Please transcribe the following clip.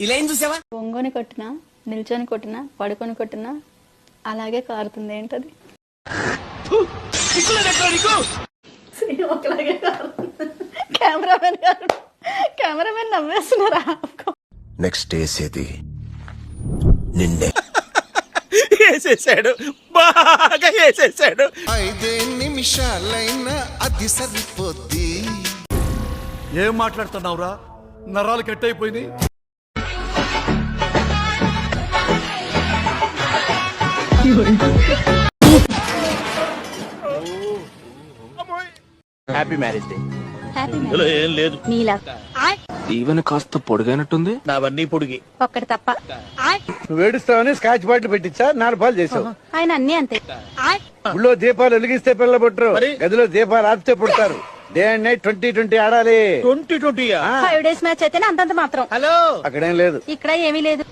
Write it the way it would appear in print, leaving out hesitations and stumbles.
ఇలా ఏం చూసావా? ఒంగోని కొట్టినా, నిల్చొని కొట్టినా, పడుకొని కొట్టినా అలాగే కారుతుంది. ఏంటది? ఒకలాగే కారుతుంది. కెమెరామెన్ నవ్వేస్తున్నారా? నెక్స్ట్ వేసేది నిన్నే. వేసేసాడు, బాగా వేసేసాడు. 5 నిమిషాలైనా అది సరిపోద్ది. ఏం మాట్లాడుతున్నావురా? నరాలు కట్ అయిపోయినాయి. Happy marriage day. ఇందులో ఏం లేదు. నీలా ఈవెన్ కాస్త పొడిగైనట్టుంది. నావన్నీ పొడిగి. ఒక్కటి తప్ప. నువ్వు ఏడుస్తావని స్కాచ్ బాటిల్ పెట్టించా 4 పాలు చేసావు. ఆయన అన్ని అంతే. ఊళ్ళో దీపాలు వెలిగిస్తే పిల్లలు పుట్టరు, మరి? గదిలో దీపాలు ఆపితే పుడతారు. డే అండ్ నైట్ 20-20 ఆడాలి. 20-20 5 days మ్యాచ్ అయితేనే అంతంత మాత్రం. హలో, అక్కడేం లేదు. ఇక్కడ ఏమీ లేదు.